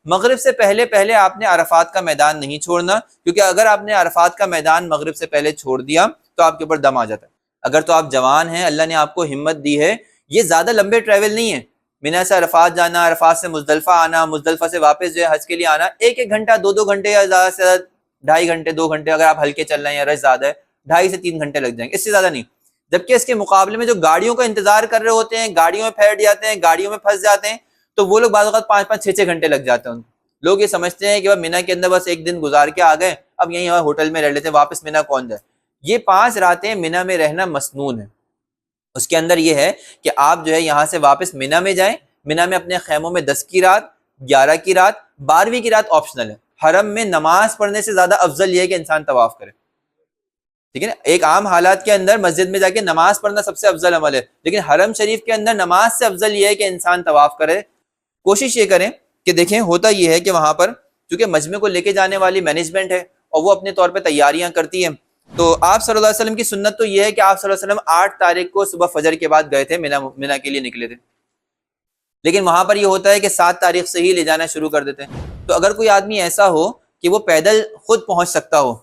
مغرب سے پہلے پہلے آپ نے عرفات کا میدان نہیں چھوڑنا، کیونکہ اگر آپ نے عرفات کا میدان مغرب سے پہلے چھوڑ دیا تو آپ کے اوپر دم آ جاتا ہے۔ اگر تو آپ جوان ہیں، اللہ نے آپ کو ہمت دی ہے، یہ زیادہ لمبے ٹریول نہیں ہے، مینا سے عرفات جانا، عرفات سے مزدلفہ آنا، مزدلفہ سے واپس جو ہے حج کے لیے آنا، ایک ایک گھنٹہ، دو دو گھنٹے، یا زیادہ سے زیادہ 2.5 گھنٹے 2 گھنٹے، اگر آپ ہلکے چل رہے ہیں یا رش زیادہ ہے 2.5 سے 3 گھنٹے لگ جائیں گے، اس سے زیادہ نہیں۔ جبکہ اس کے مقابلے میں جو گاڑیوں کا انتظار کر رہے ہوتے ہیں، گاڑیوں میں پھیٹ جاتے ہیں، گاڑیوں میں پھنس جاتے ہیں، تو وہ لوگ بعض اوقات 5 6 گھنٹے لگ جاتے ہیں۔ لوگ یہ سمجھتے ہیں کہ مینا کے اندر بس ایک دن گزار کے آ گئے، اب یہیں ہوٹل میں رہ لیتے ہیں، واپس مینا کون جائے۔ یہ 5 راتیں مینا میں رہنا مسنون ہے۔ اس کے اندر یہ ہے کہ آپ جو ہے یہاں سے واپس مینا میں جائیں، مینا میں اپنے خیموں میں 10 کی رات، 11 کی رات، 12ویں کی رات آپشنل ہے۔ حرم میں نماز پڑھنے سے زیادہ افضل یہ ہے کہ انسان طواف کرے، ٹھیک ہے نا۔ ایک عام حالات کے اندر مسجد میں جا کے نماز پڑھنا سب سے افضل عمل ہے، لیکن حرم شریف کے اندر نماز سے افضل یہ ہے کہ انسان طواف کرے۔ کوشش یہ کریں کہ دیکھیں، ہوتا یہ ہے کہ وہاں پر چونکہ مجمع کو لے کے جانے والی مینجمنٹ ہے اور وہ اپنے طور پہ تیاریاں کرتی ہے، تو آپ صلی اللہ علیہ وسلم کی سنت تو یہ ہے کہ آپ صلی اللہ علیہ وسلم 8 تاریخ کو صبح فجر کے بعد گئے تھے، مینا کے لیے نکلے تھے، لیکن وہاں پر یہ ہوتا ہے کہ 7 تاریخ سے ہی لے جانا شروع کر دیتے ہیں۔ تو اگر کوئی آدمی ایسا ہو کہ وہ پیدل خود پہنچ سکتا ہو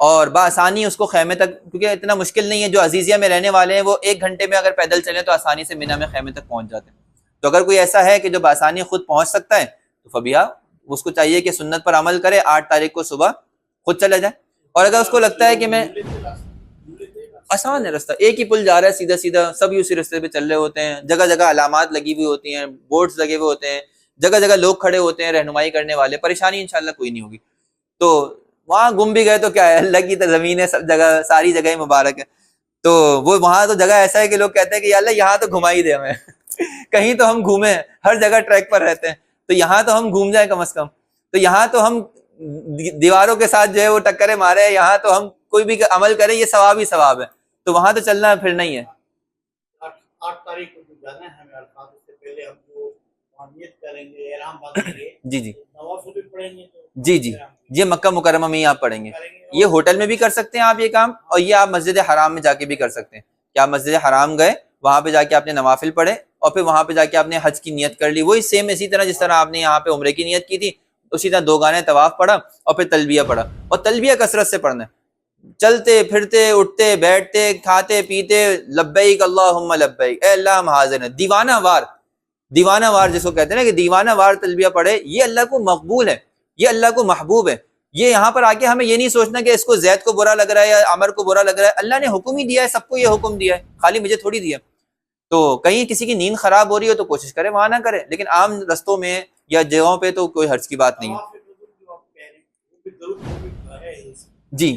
اور بآسانی اس کو خیمے تک، کیونکہ اتنا مشکل نہیں ہے، جو عزیزیہ میں رہنے والے ہیں وہ 1 گھنٹے میں اگر پیدل چلیں تو آسانی سے مینا میں خیمے تک پہنچ جاتے ہیں۔ تو اگر کوئی ایسا ہے کہ جو بآسانی خود پہنچ سکتا ہے تو فبیہا، اس کو چاہیے کہ سنت پر عمل کرے، 8 تاریخ کو صبح خود چلا جائے۔ اور اگر اس کو لگتا ہے کہ میں آسان ہے رستہ، ایک ہی پل جا رہا ہے سیدھا سیدھا، سب اسی رستے پہ چل رہے ہوتے ہیں، جگہ جگہ علامات لگی ہوئی ہوتی ہیں، بورڈز لگے ہوئے ہوتے ہیں، جگہ جگہ لوگ کھڑے ہوتے ہیں رہنمائی کرنے والے، پریشانی انشاءاللہ کوئی نہیں ہوگی۔ تو وہاں گم بھی گئے تو کیا ہے، اللہ کی زمین ہے، سب جگہ ساری جگہ مبارک ہے، تو وہ وہاں تو جگہ ایسا ہے کہ لوگ کہتے ہیں کہ یا اللہ یہاں تو گھما ہی دے ہمیں کہیں تو ہم گھومیں، ہر جگہ ٹریک پر رہتے ہیں، تو یہاں تو ہم گھوم جائیں کم از کم، تو یہاں تو ہم دیواروں کے ساتھ جو ہے وہ ٹکریں مارے، یہاں تو ہم کوئی بھی عمل کریں یہ ثواب ہی ثواب ہے، تو وہاں تو چلنا پھرنا ہی ہے۔ 8 تاریخ کو جو جانا ہے ہمیں عرفات سے پہلے ہم کو نیت کریں گے، احرام باندھیں گے، جی جی نوافل بھی پڑھیں گے، جی جی، یہ مکہ مکرمہ میں ہی آپ پڑھیں گے، یہ ہوٹل میں بھی کر سکتے ہیں آپ یہ کام، اور یہ آپ مسجد حرام میں جا کے بھی کر سکتے ہیں کہ آپ مسجد حرام گئے، وہاں پہ جا کے آپ نے نوافل پڑھے، اور پھر وہاں پہ جا کے آپ نے حج کی نیت کر لی، وہی سیم اسی طرح جس طرح آپ نے یہاں پہ عمرے کی نیت کی تھی، اسی طرح 2 گانے طواف پڑھا اور پھر تلبیہ پڑھا، اور تلبیہ کثرت سے پڑھنا ہے، چلتے پھرتے اٹھتے بیٹھتے کھاتے پیتے لبیک اللہم لبیک، اے اللہ ہم حاضر ہیں، دیوانہ وار جس کو کہتے ہیں نا کہ دیوانہ وار تلبیہ پڑھے، یہ اللہ کو مقبول ہے، یہ اللہ کو محبوب ہے۔ یہ یہاں پر آ کے ہمیں یہ نہیں سوچنا کہ اس کو زید کو برا لگ رہا ہے یا عمر کو برا لگ رہا ہے، اللہ نے حکم ہی دیا ہے، سب کو یہ حکم دیا ہے، خالی مجھے تھوڑی دیا۔ تو کہیں کسی کی نیند خراب ہو رہی ہو تو کوشش کرے وہاں نہ کرے، لیکن عام رستوں میں یا جگہوں پہ تو کوئی حرج کی بات نہیں ہے۔ جی،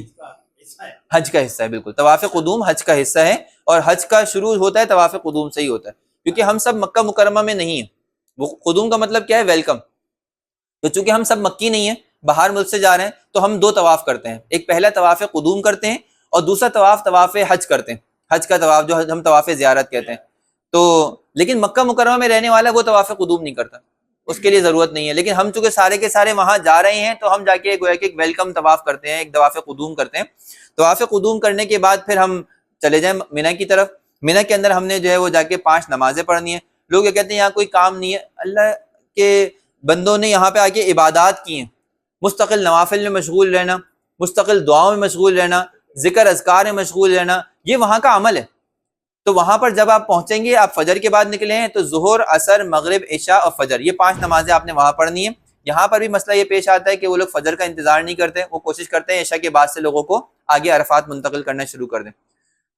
حج کا حصہ ہے، بالکل طواف قدوم حج کا حصہ ہے، اور حج کا شروع ہوتا ہے طواف قدوم سے ہی ہوتا ہے، کیونکہ ہم سب مکہ مکرمہ میں نہیں ہیں۔ وہ قدوم کا مطلب کیا ہے؟ ویلکم۔ تو چونکہ ہم سب مکی نہیں ہیں، باہر ملک سے جا رہے ہیں، تو ہم 2 طواف کرتے ہیں، ایک پہلا طواف قدوم کرتے ہیں اور دوسرا طواف حج کرتے ہیں، حج کا طواف جو ہم طواف زیارت کہتے ہیں۔ تو لیکن مکہ مکرمہ میں رہنے والا وہ طواف قدوم نہیں کرتا، اس کے لیے ضرورت نہیں ہے، لیکن ہم چونکہ سارے کے سارے وہاں جا رہے ہیں تو ہم جا کے گویا کہ ایک ویلکم طواف کرتے ہیں، ایک طواف قدوم کرتے ہیں۔ طواف قدوم کرنے کے بعد پھر ہم چلے جائیں مینا کی طرف۔ مینا کے اندر ہم نے جو ہے وہ جا کے 5 نمازیں پڑھنی ہیں۔ لوگ یہ کہتے ہیں یہاں کوئی کام نہیں ہے، اللہ کے بندوں نے یہاں پہ آ کے عبادات کی ہیں، مستقل نوافل میں مشغول رہنا، مستقل دعاؤں میں مشغول رہنا، ذکر اذکار میں مشغول رہنا، یہ وہاں کا عمل ہے۔ تو وہاں پر جب آپ پہنچیں گے، آپ فجر کے بعد نکلے ہیں تو ظہر، عصر، مغرب، عشاء اور فجر، یہ 5 نمازیں آپ نے وہاں پڑھنی ہیں۔ یہاں پر بھی مسئلہ یہ پیش آتا ہے کہ وہ لوگ فجر کا انتظار نہیں کرتے، وہ کوشش کرتے ہیں عشاء کے بعد سے لوگوں کو آگے عرفات منتقل کرنا شروع کر دیں۔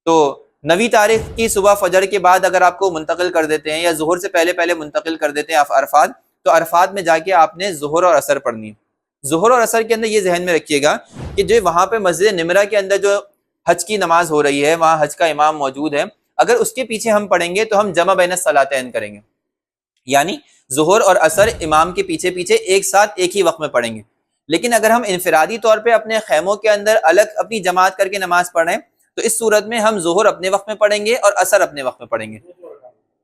تو 9 تاریخ کی صبح فجر کے بعد اگر آپ کو منتقل کر دیتے ہیں یا ظہر سے پہلے پہلے منتقل کر دیتے ہیں عرفات، تو عرفات میں جا کے آپ نے ظہر اور عصر پڑھنی ہے۔ ظہر اور عصر کے اندر یہ ذہن میں رکھیے گا کہ جو وہاں پہ مسجد نمرہ کے اندر جو حج کی نماز ہو رہی ہے، وہاں حج کا امام موجود ہے، اگر اس کے پیچھے ہم پڑھیں گے تو ہم جمع بین الصلاتین کریں گے، یعنی ظہر اور عصر امام کے پیچھے پیچھے ایک ساتھ ایک ہی وقت میں پڑھیں گے۔ لیکن اگر ہم انفرادی طور پہ اپنے خیموں کے اندر الگ اپنی جماعت کر کے نماز پڑھیں تو اس صورت میں ہم ظہر اپنے وقت میں پڑھیں گے اور عصر اپنے وقت میں پڑھیں گے،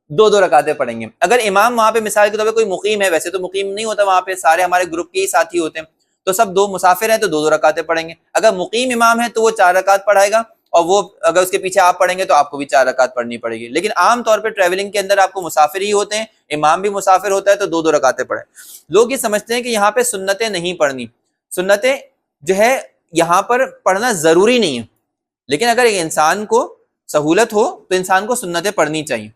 2 رکعتیں پڑھیں گے۔ اگر امام وہاں پہ مثال کے طور پہ کوئی مقیم ہے، ویسے تو مقیم نہیں ہوتا وہاں پہ، سارے ہمارے گروپ کے ہی ساتھی ہوتے ہیں، تو سب 2 مسافر ہیں تو 2 رکعتیں پڑھیں گے۔ اگر مقیم امام ہے تو وہ 4 رکعت پڑھائے گا، اور وہ اگر اس کے پیچھے آپ پڑھیں گے تو آپ کو بھی 4 رکعت پڑھنی پڑے گی. لیکن عام طور پہ ٹریولنگ کے اندر آپ کو مسافر ہی ہوتے ہیں، امام بھی مسافر ہوتا ہے، تو 2 رکعتیں پڑھیں. لوگ یہ سمجھتے ہیں کہ یہاں پہ سنتیں نہیں پڑھنی. سنتیں جو ہے یہاں پر پڑھنا ضروری نہیں ہے، لیکن اگر ایک انسان کو سہولت ہو تو انسان کو سنتیں پڑھنی چاہیے.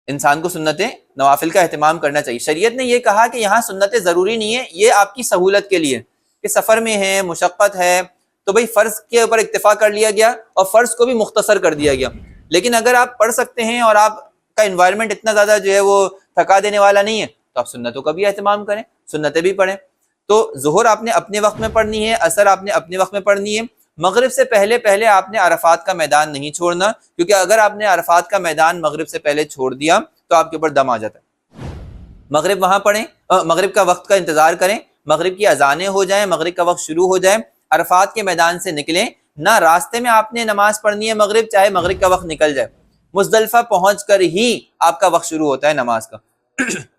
انسان کو سنتیں نوافل کا اہتمام کرنا چاہیے. شریعت نے یہ کہا کہ یہاں سنتیں ضروری نہیں ہے، یہ آپ کی سہولت کے لیے کہ سفر میں ہے، مشقت ہے، تو بھئی فرض کے اوپر اکتفا کر لیا گیا اور فرض کو بھی مختصر کر دیا گیا. لیکن اگر آپ پڑھ سکتے ہیں اور آپ کا انوائرمنٹ اتنا زیادہ جو ہے وہ تھکا دینے والا نہیں ہے تو آپ سنتوں کا بھی اہتمام کریں، سنتیں بھی پڑھیں. تو ظہر آپ نے اپنے وقت میں پڑھنی ہے، عصر آپ نے اپنے وقت میں پڑھنی ہے. مغرب سے پہلے آپ نے عرفات کا میدان نہیں چھوڑنا، کیونکہ اگر آپ نے عرفات کا میدان مغرب سے پہلے چھوڑ دیا تو آپ کے اوپر دم آ جاتا ہے. مغرب وہاں پڑھیں، مغرب کا وقت کا انتظار کریں، مغرب کی اذانیں ہو جائیں، مغرب کا وقت شروع ہو جائے، عرفات کے میدان سے نکلیں. نہ راستے میں آپ نے نماز پڑھنی ہے مغرب، چاہے مغرب کا وقت نکل جائے. مزدلفہ پہنچ کر ہی آپ کا وقت شروع ہوتا ہے نماز کا.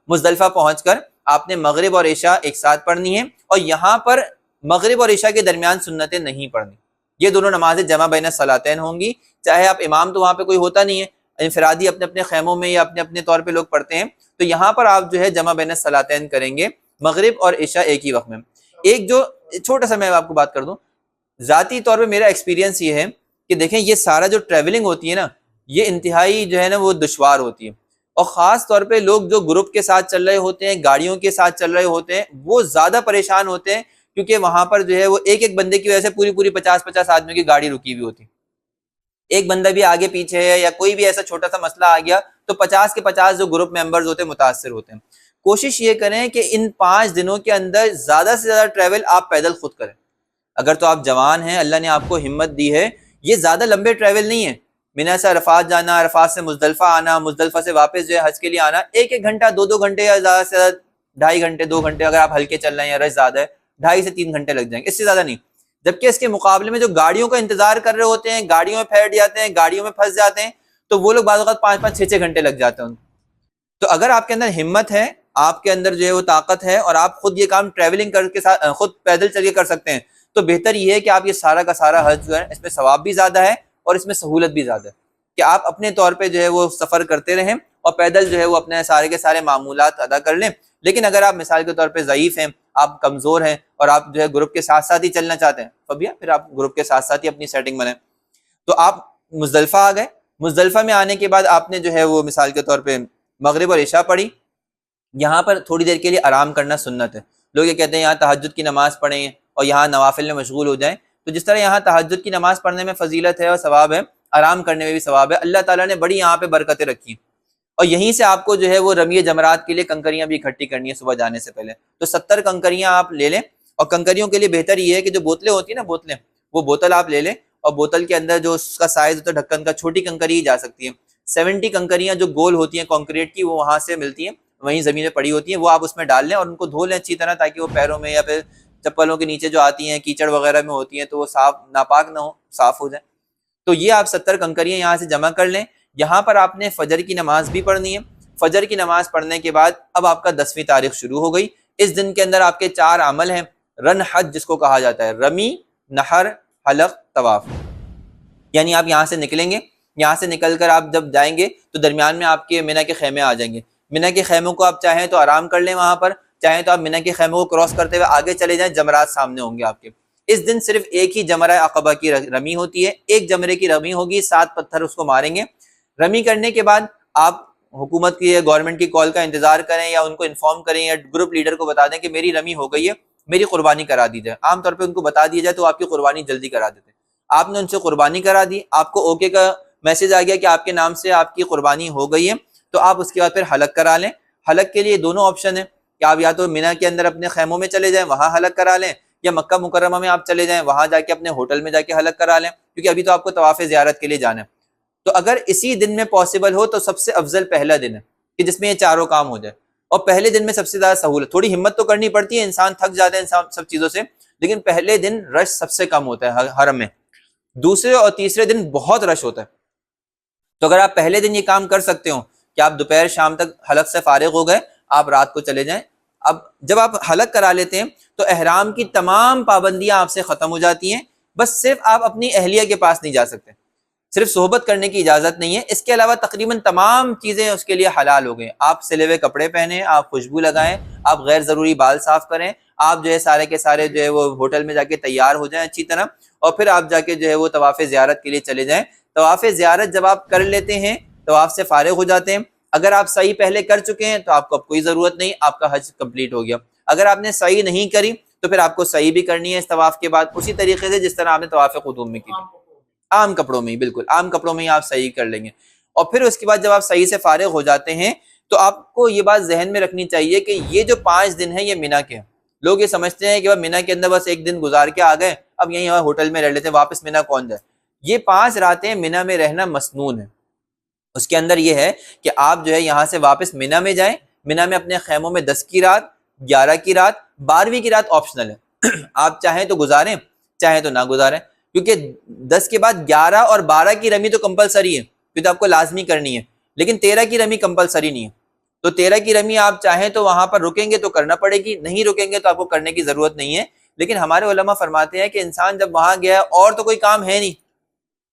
مزدلفہ پہنچ کر آپ نے مغرب اور عشاء ایک ساتھ پڑھنی ہے، اور یہاں پر مغرب اور عشاء کے درمیان سنتیں نہیں پڑھنی. یہ دونوں نمازیں جمع بین الصلاتین ہوں گی. چاہے آپ امام تو وہاں پہ کوئی ہوتا نہیں ہے، انفرادی اپنے اپنے خیموں میں یا اپنے اپنے طور پہ لوگ پڑھتے ہیں، تو یہاں پر آپ جو ہے جمع بین الصلاتین کریں گے، مغرب اور عشاء ایک ہی وقت میں. ایک جو چھوٹا سا میں آپ کو بات کر دوں، ذاتی طور پہ میرا ایکسپیرینس یہ ہے کہ دیکھیں یہ سارا جو ٹریولنگ ہوتی ہے نا، یہ انتہائی جو ہے نا وہ دشوار ہوتی ہے. اور خاص طور پہ لوگ جو گروپ کے ساتھ چل رہے ہوتے ہیں، گاڑیوں کے ساتھ چل رہے ہوتے ہیں، وہ زیادہ پریشان ہوتے ہیں، کیونکہ وہاں پر جو ہے وہ ایک ایک بندے کی وجہ سے پوری 50 آدمیوں کی گاڑی رکی ہوئی ہوتی. ایک بندہ بھی آگے پیچھے ہے یا کوئی بھی ایسا چھوٹا سا مسئلہ آ گیا تو 50 کے 50 جو گروپ ممبرز ہوتے ہیں متاثر ہوتے ہیں. کوشش یہ کریں کہ ان 5 دنوں کے اندر زیادہ سے زیادہ ٹریول آپ پیدل خود کریں. اگر تو آپ جوان ہیں، اللہ نے آپ کو ہمت دی ہے، یہ زیادہ لمبے ٹریول نہیں ہے. منی سے عرفات جانا، عرفات سے مزدلفہ آنا، مزدلفہ سے واپس جو ہے حج کے لیے آنا، ایک گھنٹہ 2 گھنٹے یا زیادہ سے زیادہ 2.5 گھنٹے 2 گھنٹے، اگر آپ ہلکے چل رہے ہیں یا رش زیادہ ہے 2.5 سے 3 گھنٹے لگ جائیں گے، اس سے زیادہ نہیں. جبکہ اس کے مقابلے میں جو گاڑیوں کا انتظار کر رہے ہوتے ہیں، گاڑیوں میں پھیٹ جاتے ہیں، گاڑیوں میں پھنس جاتے ہیں، تو وہ لوگ بعض اوقات 5 6 گھنٹے لگ جاتے ہیں. تو اگر آپ کے اندر ہمت ہے، آپ کے اندر جو ہے وہ طاقت ہے، اور آپ خود یہ کام ٹریولنگ کر کے خود پیدل چل کے کر سکتے ہیں، تو بہتر یہ ہے کہ آپ یہ سارا کا سارا حج جو ہے اس میں ثواب بھی زیادہ ہے اور اس میں سہولت بھی زیادہ ہے کہ آپ اپنے طور پہ جو ہے وہ سفر کرتے رہیں اور پیدل جو ہے وہ اپنے سارے کے سارے معمولات ادا کر لیں. لیکن اگر آپ مثال کے طور پہ ضعیف ہیں، آپ کمزور ہیں اور آپ جو ہے گروپ کے ساتھ ساتھ ہی چلنا چاہتے ہیں، فبیا پھر آپ گروپ کے ساتھ ساتھ ہی اپنی سیٹنگ بنائیں. تو آپ مزدلفہ آ گئے، مزدلفہ میں آنے کے بعد آپ نے جو ہے وہ مثال کے طور پہ مغرب اور عشاء پڑھی. یہاں پر تھوڑی دیر کے لیے آرام کرنا سنت ہے. لوگ یہ کہتے ہیں یہاں تہجد کی نماز پڑھیں اور یہاں نوافل میں مشغول ہو جائیں. تو جس طرح یہاں تہجد کی نماز پڑھنے میں فضیلت ہے اور ثواب ہے، آرام کرنے میں بھی ثواب ہے. اللہ تعالیٰ نے بڑی یہاں پہ برکتیں رکھی، اور یہیں سے آپ کو جو ہے وہ رمی جمرات کے لیے کنکریاں بھی اکٹھی کرنی ہے صبح جانے سے پہلے. تو 70 کنکریاں آپ لے لیں، اور کنکریوں کے لیے بہتر یہ ہے کہ جو بوتلیں ہوتی ہیں نا، بوتلیں، وہ بوتل آپ لے لیں، اور بوتل کے اندر جو اس کا سائز ہوتا ہے ڈھکن کا، چھوٹی کنکری ہی جا سکتی ہے. 70 کنکریاں جو گول ہوتی ہیں کانکریٹ کی، وہ وہاں سے ملتی ہیں، وہیں زمین میں پڑی ہوتی ہیں، وہ آپ اس میں ڈال لیں اور ان کو دھو لیں اچھی طرح، تاکہ وہ پیروں میں یا پھر چپلوں کے نیچے جو آتی ہیں کیچڑ وغیرہ میں ہوتی ہیں تو وہ صاف ناپاک نہ ہو، صاف ہو جائیں. تو یہ آپ 70 کنکریاں یہاں سے جمع کر لیں. یہاں پر آپ نے فجر کی نماز بھی پڑھنی ہے. فجر کی نماز پڑھنے کے بعد اب آپ کا 10ویں تاریخ شروع ہو گئی. اس دن کے اندر آپ کے 4 عمل ہیں. رن حج جس کو کہا جاتا ہے، رمی، نحر، حلق، طواف. یعنی آپ یہاں سے نکلیں گے، یہاں سے نکل کر آپ جب جائیں گے تو درمیان میں آپ کے منی کے خیمے آ جائیں گے. منی کے خیموں کو آپ چاہیں تو آرام کر لیں وہاں پر، چاہیں تو آپ منی کے خیموں کو کراس کرتے ہوئے آگے چلے جائیں، جمرات سامنے ہوں گے آپ کے. اس دن صرف ایک ہی جمرہ عقبہ کی رمی ہوتی ہے، ایک جمرے کی رمی ہوگی، 7 پتھر اس کو ماریں گے. رمی کرنے کے بعد آپ حکومت کی گورنمنٹ کی کال کا انتظار کریں یا ان کو انفارم کریں یا گروپ لیڈر کو بتا دیں کہ میری رمی ہو گئی ہے، میری قربانی کرا دی جائے. عام طور پہ ان کو بتا دیا جائے تو آپ کی قربانی جلدی کرا دیتے ہیں. آپ نے ان سے قربانی کرا دی، آپ کو اوکے کا میسج آ گیا کہ آپ کے نام سے آپ کی قربانی ہو گئی ہے، تو آپ اس کے بعد پھر حلق کرا لیں. حلق کے لیے دونوں آپشن ہیں کہ آپ یا تو منی کے اندر اپنے خیموں میں چلے جائیں، وہاں حلق کرا لیں، یا مکہ مکرمہ میں آپ چلے جائیں، وہاں جا کے اپنے ہوٹل میں جا کے حلق کرا لیں، کیونکہ ابھی تو آپ کو طواف زیارت کے لیے جانا ہے. تو اگر اسی دن میں پاسبل ہو تو سب سے افضل پہلا دن ہے کہ جس میں یہ چاروں کام ہو جائے. اور پہلے دن میں سب سے زیادہ سہولت، تھوڑی ہمت تو کرنی پڑتی ہے، انسان تھک جاتا ہے انسان سب چیزوں سے، لیکن پہلے دن رش سب سے کم ہوتا ہے حرم میں. دوسرے اور تیسرے دن بہت رش ہوتا ہے. تو اگر آپ پہلے دن یہ کام کر سکتے ہو کہ آپ دوپہر شام تک حلق سے فارغ ہو گئے، آپ رات کو چلے جائیں. اب جب آپ حلق کرا لیتے ہیں تو احرام کی تمام پابندیاں آپ سے ختم ہو جاتی ہیں. بس صرف آپ اپنی اہلیہ کے پاس نہیں جا سکتے، صرف صحبت کرنے کی اجازت نہیں ہے، اس کے علاوہ تقریباً تمام چیزیں اس کے لیے حلال ہو گئیں۔ آپ سلے ہوئے کپڑے پہنیں، آپ خوشبو لگائیں، آپ غیر ضروری بال صاف کریں، آپ جو ہے سارے کے سارے جو ہے وہ ہوٹل میں جا کے تیار ہو جائیں اچھی طرح، اور پھر آپ جا کے جو ہے وہ طواف زیارت کے لیے چلے جائیں۔ طواف زیارت جب آپ کر لیتے ہیں، طواف سے فارغ ہو جاتے ہیں، اگر آپ سعی پہلے کر چکے ہیں تو آپ کو اب کوئی ضرورت نہیں، آپ کا حج کمپلیٹ ہو گیا۔ اگر آپ نے سعی نہیں کری تو پھر آپ کو سعی بھی کرنی ہے اس طواف کے بعد، اسی طریقے سے جس طرح آپ نے طواف قدوم میں کی، عام کپڑوں میں ہی، بالکل عام کپڑوں میں ہی آپ صحیح کر لیں گے۔ اور پھر اس کے بعد جب آپ صحیح سے فارغ ہو جاتے ہیں تو آپ کو یہ بات ذہن میں رکھنی چاہیے کہ یہ جو 5 دن ہیں یہ مینا کے ہیں۔ لوگ یہ سمجھتے ہیں کہ مینا کے اندر بس ایک دن گزار کے آ گئے، اب یہیں ہوٹل میں رہ لیتے ہیں، واپس مینا کون جائے۔ یہ 5 راتیں مینا میں رہنا مسنون ہے۔ اس کے اندر یہ ہے کہ آپ جو ہے یہاں سے واپس مینا میں جائیں، مینا میں اپنے خیموں میں 10 کی رات، 11 کی رات، 12ویں کی رات آپشنل ہے آپ چاہیں تو گزاریں، چاہیں تو نہ گزاریں، کیونکہ 10 کے بعد 11 اور 12 کی رمی تو کمپلسری ہے، پھر تو آپ کو لازمی کرنی ہے، لیکن 13 کی رمی کمپلسری نہیں ہے۔ تو 13 کی رمی آپ چاہیں تو وہاں پر رکیں گے تو کرنا پڑے گی، نہیں رکیں گے تو آپ کو کرنے کی ضرورت نہیں ہے۔ لیکن ہمارے علماء فرماتے ہیں کہ انسان جب وہاں گیا ہے اور تو کوئی کام ہے نہیں،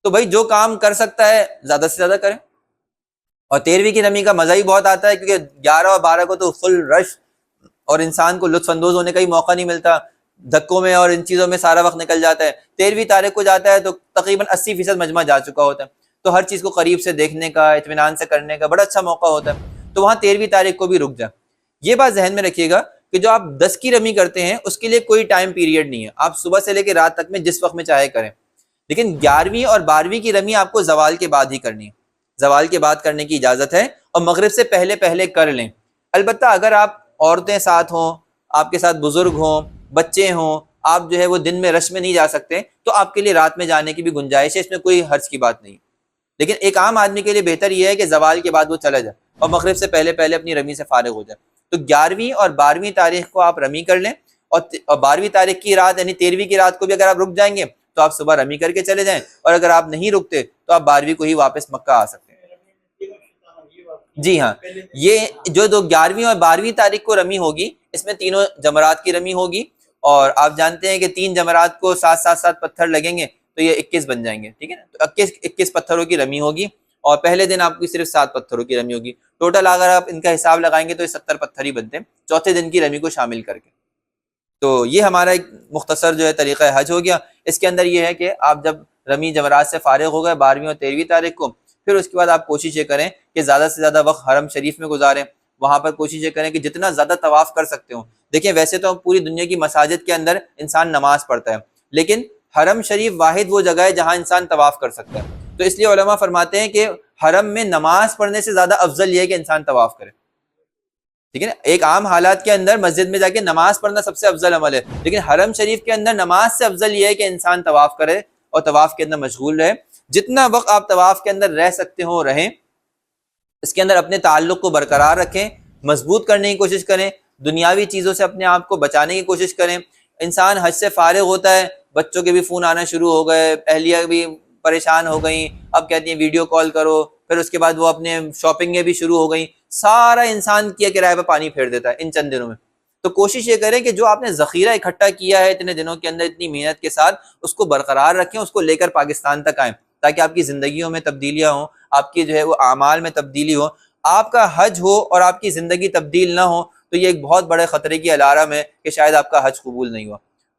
تو بھائی جو کام کر سکتا ہے زیادہ سے زیادہ کریں۔ اور 13ویں کی رمی کا مزہ ہی بہت آتا ہے، کیونکہ 11 اور 12 کو تو فل رش اور انسان کو لطف اندوز ہونے کا ہی موقع نہیں ملتا، دھکوں میں اور ان چیزوں میں سارا وقت نکل جاتا ہے۔ 13ویں تاریخ کو جاتا ہے تو تقریباً 80% مجمع جا چکا ہوتا ہے، تو ہر چیز کو قریب سے دیکھنے کا، اطمینان سے کرنے کا بڑا اچھا موقع ہوتا ہے، تو وہاں 13ویں تاریخ کو بھی رک جائے۔ یہ بات ذہن میں رکھیے گا کہ جو آپ 10 کی رمی کرتے ہیں اس کے لیے کوئی ٹائم پیریڈ نہیں ہے، آپ صبح سے لے کے رات تک میں جس وقت میں چاہے کریں، لیکن 11ویں اور 12ویں کی رمی آپ کو زوال کے بعد ہی کرنی ہے، زوال کے بعد کرنے کی اجازت ہے، اور مغرب سے پہلے پہلے کر لیں۔ البتہ اگر آپ عورتیں ساتھ ہوں، آپ کے ساتھ بزرگ ہوں، بچے ہوں، آپ جو ہے وہ دن میں رش میں نہیں جا سکتے، تو آپ کے لیے رات میں جانے کی بھی گنجائش ہے، اس میں کوئی حرج کی بات نہیں۔ لیکن ایک عام آدمی کے لیے بہتر یہ ہے کہ زوال کے بعد وہ چلا جائے اور مغرب سے پہلے پہلے اپنی رمی سے فارغ ہو جائے۔ تو 11ویں اور 12ویں تاریخ کو آپ رمی کر لیں، اور 12ویں تاریخ کی رات یعنی 13ویں کی رات کو بھی اگر آپ رک جائیں گے تو آپ صبح رمی کر کے چلے جائیں، اور اگر آپ نہیں رکتے تو آپ 12ویں کو ہی واپس مکہ آ سکتے ہیں۔ جی ہاں، یہ جو 11ویں اور 12ویں تاریخ کو رمی ہوگی، اس میں تینوں جمرات کی رمی ہوگی، اور آپ جانتے ہیں کہ 3 جمرات کو 7 پتھر لگیں گے تو یہ 21 بن جائیں گے، ٹھیک ہے نا، تو 21 پتھروں کی رمی ہوگی، اور پہلے دن آپ کی صرف 7 پتھروں کی رمی ہوگی، ٹوٹل اگر آپ ان کا حساب لگائیں گے تو یہ 70 پتھر ہی بنتے ہیں چوتھے دن کی رمی کو شامل کر کے۔ تو یہ ہمارا ایک مختصر جو ہے طریقہ حج ہو گیا۔ اس کے اندر یہ ہے کہ آپ جب رمی جمرات سے فارغ ہو گئے 12ویں اور 13ویں تاریخ کو، پھر اس کے بعد آپ کوشش یہ کریں کہ زیادہ سے زیادہ وقت حرم شریف میں گزاریں، وہاں پر کوشش یہ کریں کہ جتنا زیادہ طواف کر سکتے ہوں۔ دیکھیں ویسے تو پوری دنیا کی مساجد کے اندر انسان نماز پڑھتا ہے، لیکن حرم شریف واحد وہ جگہ ہے جہاں انسان طواف کر سکتا ہے، تو اس لیے علماء فرماتے ہیں کہ حرم میں نماز پڑھنے سے زیادہ افضل یہ ہے کہ انسان طواف کرے، ٹھیک ہے نا۔ ایک عام حالات کے اندر مسجد میں جا کے نماز پڑھنا سب سے افضل عمل ہے، لیکن حرم شریف کے اندر نماز سے افضل یہ ہے کہ انسان طواف کرے اور طواف کے اندر مشغول رہے۔ جتنا وقت آپ طواف کے اندر رہ سکتے ہو رہیں، اس کے اندر اپنے تعلق کو برقرار رکھیں، مضبوط کرنے کی کوشش کریں، دنیاوی چیزوں سے اپنے آپ کو بچانے کی کوشش کریں۔ انسان حج سے فارغ ہوتا ہے، بچوں کے بھی فون آنا شروع ہو گئے، اہلیہ بھی پریشان ہو گئیں، اب کہتی ہیں ویڈیو کال کرو، پھر اس کے بعد وہ اپنے شاپنگیں بھی شروع ہو گئیں، سارا انسان کیا کرائے پہ پانی پھیر دیتا ہے ان چند دنوں میں۔ تو کوشش یہ کریں کہ جو آپ نے ذخیرہ اکٹھا کیا ہے اتنے دنوں کے اندر اتنی محنت کے ساتھ، اس کو برقرار رکھیں، اس کو لے کر پاکستان تک آئیں، تاکہ آپ کی زندگیوں میں تبدیلیاں ہوں، آپ کی جو ہے وہ اعمال میں تبدیلی ہو۔ آپ کا حج ہو اور آپ کی زندگی تبدیل نہ ہو تو یہ ایک بہت بڑے خطرے کی الارم ہے کہ شاید آپ کا حج قبول نہیں ہوا۔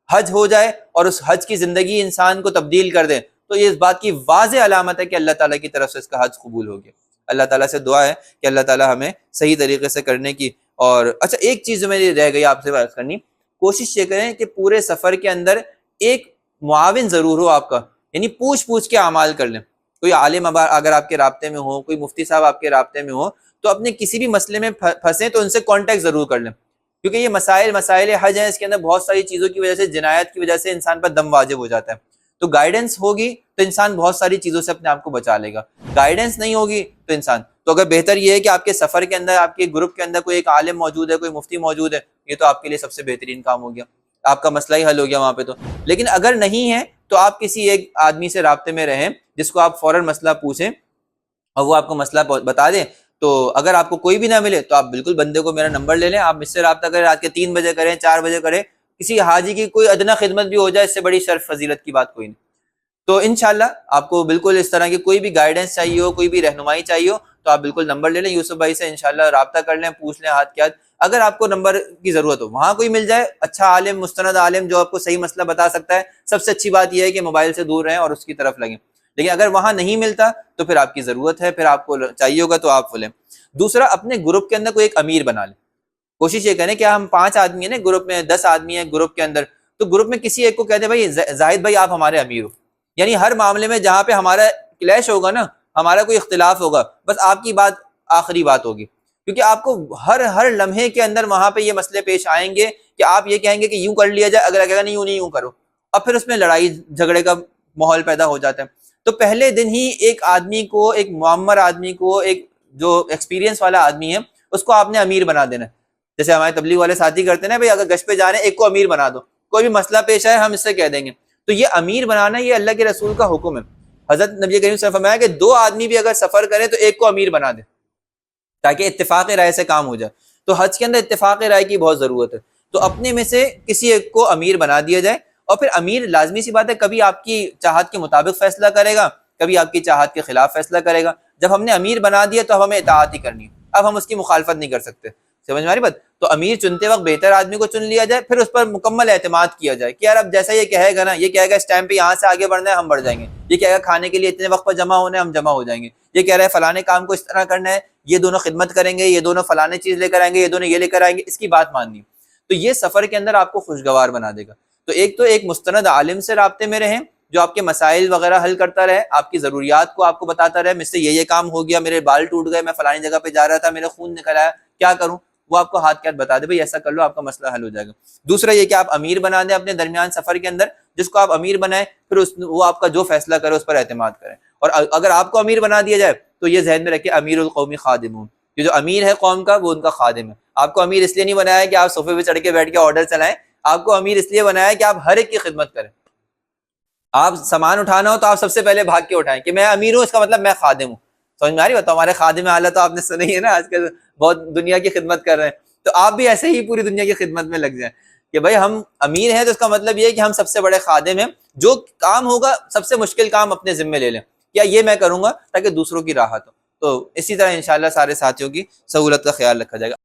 حج ہو جائے اور اس حج کی زندگی انسان کو تبدیل کر دے تو یہ اس بات کی واضح علامت ہے کہ اللہ تعالیٰ کی طرف سے اس کا حج قبول ہو گیا۔ اللہ تعالیٰ سے دعا ہے کہ اللہ تعالیٰ ہمیں صحیح طریقے سے کرنے کی۔ اور اچھا ایک چیز جو میری رہ گئی آپ سے بات کرنی، کوشش یہ کریں کہ پورے سفر کے اندر ایک معاون ضرور ہو آپ کا، یعنی پوچھ کے اعمال کر لیں۔ کوئی عالم اگر آپ کے رابطے میں ہو، کوئی مفتی صاحب آپ کے رابطے میں ہو، تو اپنے کسی بھی مسئلے میں پھنسیں تو ان سے کانٹیکٹ ضرور کر لیں، کیونکہ یہ مسائل حج ہیں، اس کے اندر بہت ساری چیزوں کی وجہ سے، جنایت کی وجہ سے انسان پر دم واجب ہو جاتا ہے۔ تو گائیڈنس ہوگی تو انسان بہت ساری چیزوں سے اپنے آپ کو بچا لے گا، گائیڈنس نہیں ہوگی تو انسان تو اگر بہتر یہ ہے کہ آپ کے سفر کے اندر، آپ کے گروپ کے اندر کوئی ایک عالم موجود ہے، کوئی مفتی موجود ہے، یہ تو آپ کے لیے سب سے بہترین کام ہو گیا، آپ کا مسئلہ ہی حل ہو گیا وہاں پہ تو۔ لیکن اگر نہیں ہے تو آپ کسی ایک آدمی سے رابطے میں رہیں جس کو آپ فوراً مسئلہ پوچھیں اور وہ آپ کو مسئلہ بتا دیں۔ تو اگر آپ کو کوئی بھی نہ ملے تو آپ بالکل بندے کو میرا نمبر لے لیں، آپ مجھ سے رابطہ کریں، رات کے 3 بجے کریں، 4 بجے کریں، کسی حاجی کی کوئی ادنا خدمت بھی ہو جائے، اس سے بڑی شرف فضیلت کی بات کوئی نہیں۔ تو انشاءاللہ آپ کو بالکل اس طرح کی کوئی بھی گائیڈنس چاہیے ہو، کوئی بھی رہنمائی چاہیے ہو، تو آپ بالکل نمبر لے لیں یوسف بھائی سے، انشاءاللہ رابطہ کر لیں، پوچھ لیں ہاتھ کے ہاتھ۔ اگر آپ کو نمبر کی ضرورت ہو، وہاں کوئی مل جائے اچھا عالم، مستند عالم جو آپ کو صحیح مسئلہ بتا سکتا ہے، سب سے اچھی بات یہ ہے کہ موبائل سے دور رہیں اور اس کی طرف لگیں۔ لیکن اگر وہاں نہیں ملتا تو پھر آپ کی ضرورت ہے، پھر آپ کو چاہیے ہوگا تو آپ وہ لیں۔ دوسرا، اپنے گروپ کے اندر کوئی ایک امیر بنا لیں۔ کوشش یہ کریں کہ ہم 5 آدمی ہیں نا گروپ میں، 10 آدمی ہیں گروپ کے اندر، تو گروپ میں کسی ایک کو کہہ دیں بھائی زاہد بھائی آپ ہمارے امیر ہو، یعنی ہر معاملے میں جہاں پہ ہمارا کلیش ہوگا نا، ہمارا کوئی اختلاف ہوگا، بس آپ کی بات آخری بات ہوگی، کیونکہ آپ کو ہر لمحے کے اندر وہاں پہ یہ مسئلے پیش آئیں گے کہ آپ یہ کہیں گے کہ یوں کر لیا جائے، اگر کہے گا نہیں یوں کرو، اب پھر اس میں لڑائی جھگڑے کا ماحول پیدا ہو جاتا ہے۔ تو پہلے دن ہی ایک آدمی کو، ایک معمر آدمی کو، ایک جو ایکسپیرینس والا آدمی ہے اس کو آپ نے امیر بنا دینا ہے۔ جیسے ہمارے تبلیغ والے ساتھی کرتے ہیں نا، بھائی اگر گشت پہ جا رہے ہیں ایک کو امیر بنا دو، کوئی بھی مسئلہ پیش آئے ہم اس سے کہہ دیں گے۔ تو یہ امیر بنانا یہ اللہ کے رسول کا حکم ہے۔ حضرت نبی کریم صلی اللہ علیہ وسلم نے فرمایا کہ 2 آدمی بھی اگر سفر کریں تو ایک کو امیر بنا دیں تاکہ اتفاق رائے سے کام ہو جائے۔ تو حج کے اندر اتفاق رائے کی بہت ضرورت ہے، تو اپنے میں سے کسی ایک کو امیر بنا دیا جائے، اور پھر امیر لازمی سی بات ہے کبھی آپ کی چاہت کے مطابق فیصلہ کرے گا، کبھی آپ کی چاہت کے خلاف فیصلہ کرے گا۔ جب ہم نے امیر بنا دیا تو اب ہمیں اطاعت ہی کرنی ہے، اب ہم اس کی مخالفت نہیں کر سکتے۔ سمجھ میں آ رہی بات؟ تو امیر چنتے وقت بہتر آدمی کو چن لیا جائے، پھر اس پر مکمل اعتماد کیا جائے کہ یار اب جیسا یہ کہے گا نا، یہ کہے گا اس ٹائم پہ یہاں سے آگے بڑھنا ہے ہم بڑھ جائیں گے، یہ کہے گا کھانے کے لیے اتنے وقت پر جمع ہونا ہے ہم جمع ہو جائیں گے، یہ کہہ رہا ہے فلانے کام کو اس طرح کرنا ہے، یہ دونوں خدمت کریں گے، یہ دونوں فلانے چیز لے کر آئیں گے، یہ دونوں یہ لے کر آئیں گے، اس کی بات ماننی ہے۔ تو یہ سفر کے اندر آپ کو خوشگوار بنا دے گا۔ تو ایک مستند عالم سے رابطے میں رہیں جو آپ کے مسائل وغیرہ حل کرتا رہے، آپ کی ضروریات کو آپ کو بتاتا رہے، مجھ سے یہ کام ہو گیا، میرے بال ٹوٹ گئے، میں فلانی جگہ پہ جا رہا تھا، میرے خون نکل آیا، کیا کروں؟ وہ آپ کو ہاتھ کے ہاتھ بتا دے، بھائی ایسا کر لو آپ کا مسئلہ حل ہو جائے گا۔ دوسرا یہ کہ آپ امیر بنا دیں اپنے درمیان سفر کے اندر، جس کو آپ امیر بنائیں پھر وہ آپ کا جو فیصلہ کرے اس پر اعتماد کریں۔ اور اگر آپ کو امیر بنا دیا جائے تو یہ ذہن میں رکھیں امیر القومی خادمون، یہ جو امیر ہے قوم کا وہ ان کا خادم ہے۔ آپ کو امیر اس لیے نہیں بنایا کہ آپ صوفے پہ چڑھ کے بیٹھ کے آرڈر چلائیں، آپ کو امیر اس لیے بنایا کہ آپ ہر ایک کی خدمت کریں۔ آپ سامان اٹھانا ہو تو آپ سب سے پہلے بھاگ کے اٹھائیں کہ میں امیر ہوں، اس کا مطلب میں خادم ہوں۔ سمجھ میں آ رہی بات؟ ہمارے خادم اعلیٰ تو آپ نے سنا ہی ہے نا، آج کل بہت دنیا کی خدمت کر رہے ہیں، تو آپ بھی ایسے ہی پوری دنیا کی خدمت میں لگ جائیں کہ بھائی ہم امیر ہیں، تو اس کا مطلب یہ ہے کہ ہم سب سے بڑے خادم ہیں، جو کام ہوگا سب سے مشکل کام اپنے ذمے لے لیں، یا یہ میں کروں گا تاکہ دوسروں کی راحت ہو۔ تو اسی طرح انشاءاللہ سارے ساتھیوں کی سہولت کا خیال رکھا جائے گا۔